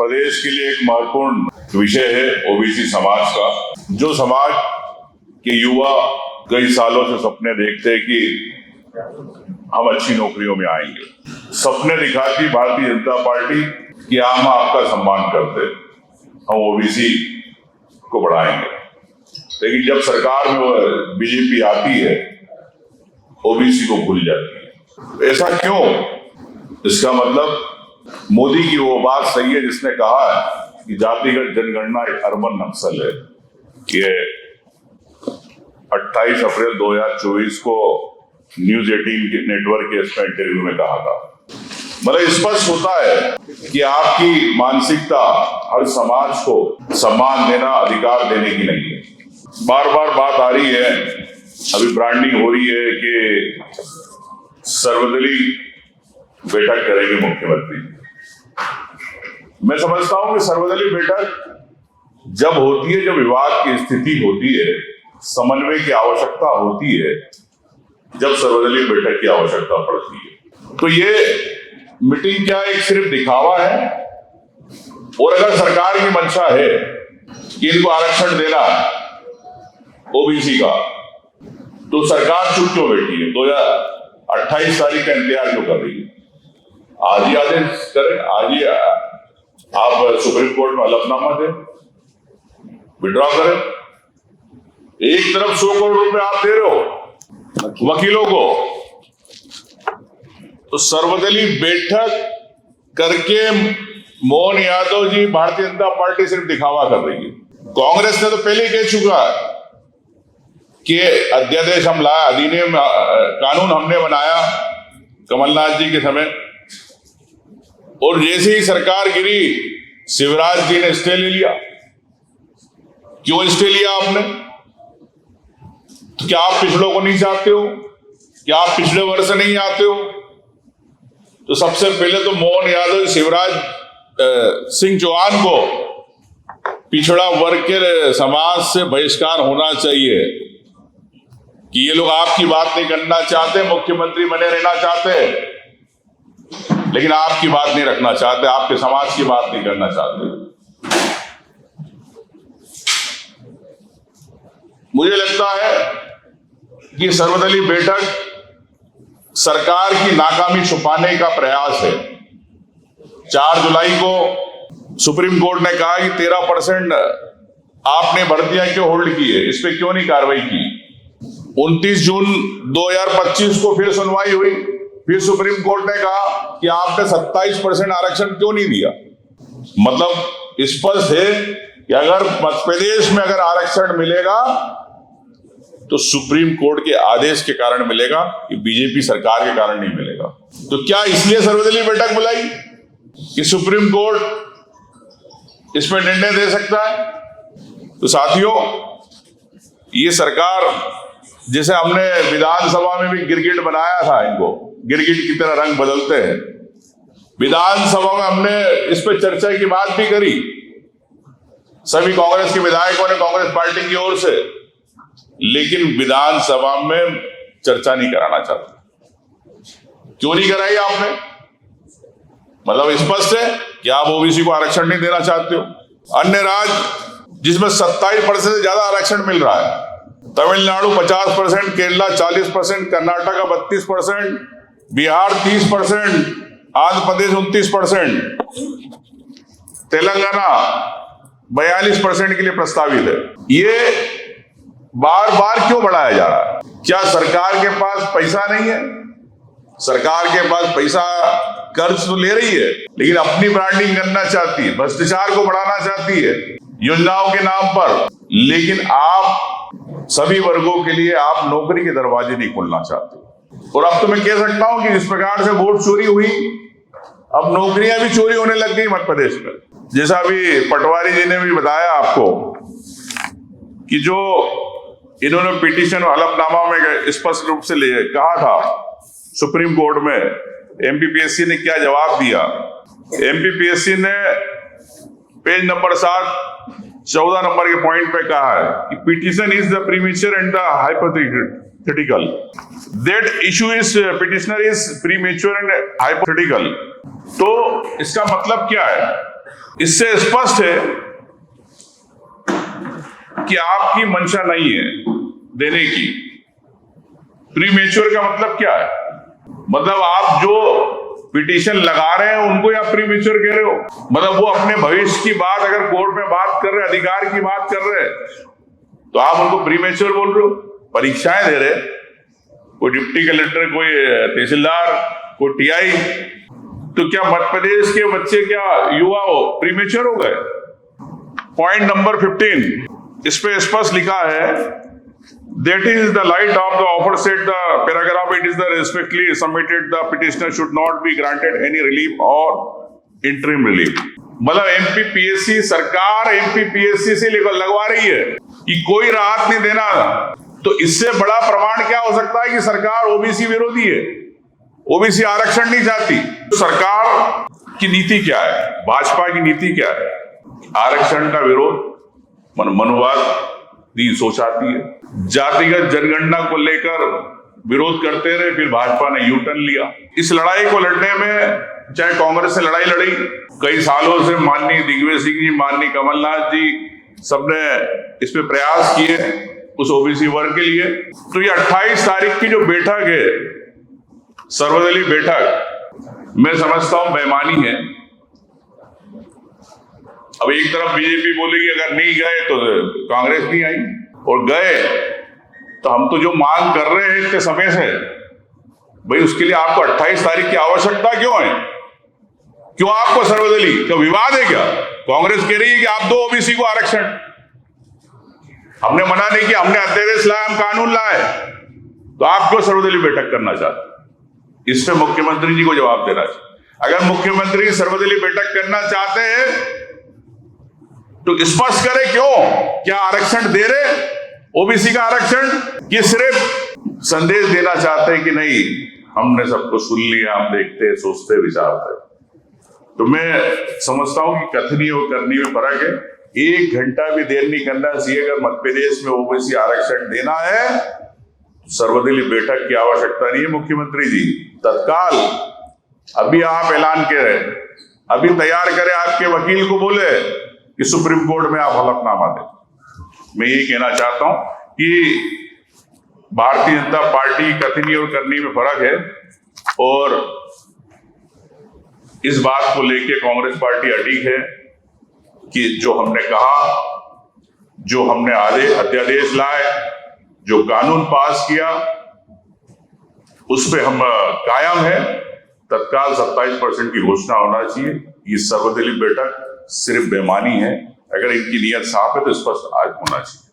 प्रदेश के लिए एक महत्वपूर्ण विषय है ओबीसी समाज का। जो समाज के युवा कई सालों से सपने देखते हैं कि हम अच्छी नौकरियों में आएंगे, सपने दिखाती भारतीय जनता पार्टी कि हम आपका सम्मान करते, हम ओबीसी को बढ़ाएंगे। लेकिन जब सरकार में वो बीजेपी आती है, ओबीसी को भूल जाती है। ऐसा क्यों? इसका मतलब मोदी की वो बात सही है जिसने कहा है कि जातिगत जनगणना एक अर्बन नक्सल है। ये 28 अप्रैल 2024 को न्यूज 18 नेटवर्क के इसमें इंटरव्यू में कहा था। मतलब स्पष्ट होता है कि आपकी मानसिकता हर समाज को सम्मान देना, अधिकार देने की नहीं है। बार बार बात आ रही है, अभी ब्रांडिंग हो रही है कि सर्वदलीय बैठक करेंगे मुख्यमंत्री। मैं समझता हूं कि सर्वदलीय बैठक जब होती है, जब विवाद की स्थिति होती है, समन्वय की आवश्यकता होती है, जब सर्वदलीय बैठक की आवश्यकता पड़ती है। तो ये मीटिंग क्या एक सिर्फ दिखावा है? और अगर सरकार की मंशा है कि इनको आरक्षण देना ओबीसी का, तो सरकार चुप क्यों बैठी है? 2028 तारीख का इंतजार क्यों कर रही है? आज ही आदेश करें, आज ही आप सुप्रीम कोर्ट में हलफनामा दें, विड्रॉ करें। एक तरफ 100 करोड़ रुपए आप दे रहे हो वकीलों को, तो सर्वदलीय बैठक करके मोहन यादव जी, भारतीय जनता पार्टी सिर्फ दिखावा कर रही है। कांग्रेस ने तो पहले ही कह चुका है कि अध्यादेश हम लाया, अधिनियम कानून हमने बनाया कमलनाथ जी के समय, और जैसे ही सरकार गिरी शिवराज जी ने स्टे ले लिया। क्यों स्टे लिया आपने? तो क्या आप पिछड़ों को नहीं चाहते हो? क्या आप पिछड़े वर्ग से नहीं आते हो? तो सबसे पहले तो मोहन यादव, शिवराज सिंह चौहान को पिछड़ा वर्ग के समाज से बहिष्कार होना चाहिए कि ये लोग आपकी बात नहीं करना चाहते, मुख्यमंत्री बने रहना चाहते, लेकिन आपकी बात नहीं रखना चाहते, आपके समाज की बात नहीं करना चाहते। मुझे लगता है कि सर्वदलीय बैठक सरकार की नाकामी छुपाने का प्रयास है। 4 जुलाई को सुप्रीम कोर्ट ने कहा कि 13% आपने भर्तियां क्यों होल्ड की है, इस पे क्यों नहीं कार्रवाई की। 29 जून 2025 को फिर सुनवाई हुई, फिर सुप्रीम कोर्ट ने कहा कि आपने 27% आरक्षण क्यों नहीं दिया। मतलब स्पष्ट है कि अगर मध्य प्रदेश में अगर आरक्षण मिलेगा तो सुप्रीम कोर्ट के आदेश के कारण मिलेगा, कि बीजेपी सरकार के कारण नहीं मिलेगा। तो क्या इसलिए सर्वदलीय बैठक बुलाई कि सुप्रीम कोर्ट इस पर निर्णय दे सकता है? तो साथियों, ये सरकार, जैसे हमने विधानसभा में भी गिरगिट बनाया था, इनको गिरगिट की तरह रंग बदलते हैं। विधानसभा में हमने इस पर चर्चा की बात भी करी, सभी कांग्रेस के विधायकों ने, कांग्रेस पार्टी की ओर से, लेकिन विधानसभा में चर्चा नहीं कराना चाहते। क्यों नहीं कराई आपने? मतलब स्पष्ट है कि आप ओबीसी को आरक्षण नहीं देना चाहते हो। अन्य राज्य जिसमें 27% से ज्यादा आरक्षण मिल रहा है, तमिलनाडु 50%, केरला 40%, कर्नाटका 32%, बिहार 30%, आंध्र प्रदेश 29%, तेलंगाना 42% के लिए प्रस्तावित है। ये बार बार क्यों बढ़ाया जा रहा है? क्या सरकार के पास पैसा नहीं है? सरकार के पास पैसा, कर्ज तो ले रही है, लेकिन अपनी ब्रांडिंग करना चाहती है, भ्रष्टाचार को बढ़ाना चाहती है योजनाओं के नाम पर, लेकिन आप सभी वर्गों के लिए आप नौकरी के दरवाजे नहीं खोलना चाहते। और अब तो मैं कह सकता हूं कि जिस प्रकार से वोट चोरी हुई, अब नौकरियां भी चोरी होने लग गई मध्य प्रदेश में। जैसा अभी पटवारी जी ने भी बताया आपको कि जो इन्होंने पिटीशन और हलफनामा में स्पष्ट रूप से कहा था सुप्रीम कोर्ट में, एमपीपीएससी ने क्या जवाब दिया। एमपीपीएससी ने पेज नंबर 7 14 नंबर के पॉइंट पे कहा है कि petition is the premature and the hypothetical, that issue is petitioner is premature and hypothetical. तो इसका मतलब क्या है? इससे स्पष्ट है कि आपकी मंशा नहीं है देने की। प्रीमेच्योर का मतलब क्या है? मतलब आप जो पिटीशन लगा रहे हैं उनको या प्रीमेच्योर कह रहे हो? मतलब वो अपने भविष्य की बात अगर कोर्ट में बात कर रहे हैं, अधिकार की बात कर रहे हैं, तो आप उनको प्रीमेच्योर बोल रहे हो। परीक्षाएं दे रहे, कोई डिप्टी कलेक्टर, कोई तहसीलदार, कोई टीआई, तो क्या मध्य प्रदेश के बच्चे, क्या युवा हो प्रीमेच्योर हो गए? पॉइंट नंबर 15 इस पे स्पष्ट लिखा है, that is the light of the aforesaid the paragraph, it is the respectfully submitted the petitioner should not be granted any relief or interim relief। मतलब एमपीपीएससी सरकार एमपीपीएससी से लगवा रही है कि कोई राहत नहीं देना, तो इससे बड़ा प्रमाण क्या हो सकता है कि सरकार ओबीसी विरोधी है, ओबीसी आरक्षण नहीं चाहती। तो सरकार की नीति क्या है, भाजपा की नीति क्या है? आरक्षण का विरोध, मनुवाद सोच आती है। जातिगत जनगणना को लेकर विरोध करते रहे, फिर भाजपा ने यू टर्न लिया। इस लड़ाई को लड़ने में चाहे कांग्रेस से लड़ाई लड़ी कई सालों से, माननीय दिग्विजय सिंह जी, माननीय कमलनाथ जी, सबने इस पे प्रयास किए उस ओबीसी वर्ग के लिए। तो ये 28 तारीख की जो बैठक है, सर्वदलीय बैठक, मैं समझता हूं बेईमानी है। अब एक तरफ बीजेपी बोलेगी अगर नहीं गए तो कांग्रेस नहीं आई, और गए तो हम तो जो मांग कर रहे हैं इतने समय से, भाई उसके लिए आपको 28 तारीख की आवश्यकता क्यों है? क्यों आपको सर्वदलीय, क्या विवाद है क्या? कांग्रेस कह रही है कि आप दो ओबीसी को आरक्षण, हमने मना नहीं किया, हमने अध्यादेश लाया, हम कानून लाए, तो आप क्यों सर्वदलीय बैठक करना चाहते? इस पे मुख्यमंत्री जी को जवाब देना चाहिए। अगर मुख्यमंत्री सर्वदलीय बैठक करना चाहते हैं तो स्पष्ट करे क्यों, क्या आरक्षण दे रहे ओबीसी का आरक्षण, कि सिर्फ संदेश देना चाहते हैं कि नहीं हमने सबको सुन लिया, हम देखते सोचते विचारते। तो मैं समझता हूं कि कथनी और करनी में फर्क है। 1 घंटा भी देर नहीं करना चाहिए। अगर मध्य प्रदेश में ओबीसी आरक्षण देना है, सर्वदलीय बैठक की आवश्यकता नहीं है। मुख्यमंत्री जी तत्काल अभी आप ऐलान करें, अभी तैयार करें, आपके वकील को बोले कि सुप्रीम कोर्ट में आप हलफनामा दें। मैं ये कहना चाहता हूं कि भारतीय जनता पार्टी कथनी और करनी में फर्क है, और इस बात को लेके कांग्रेस पार्टी अडिग है कि जो हमने कहा, जो हमने अध्यादेश लाए, जो कानून पास किया, उस पे हम कायम है। तत्काल 27% की घोषणा होना चाहिए। ये सर्वदलीय बैठक सिर्फ बेईमानी है। अगर इनकी नीयत साफ है तो स्पष्ट आज होना चाहिए।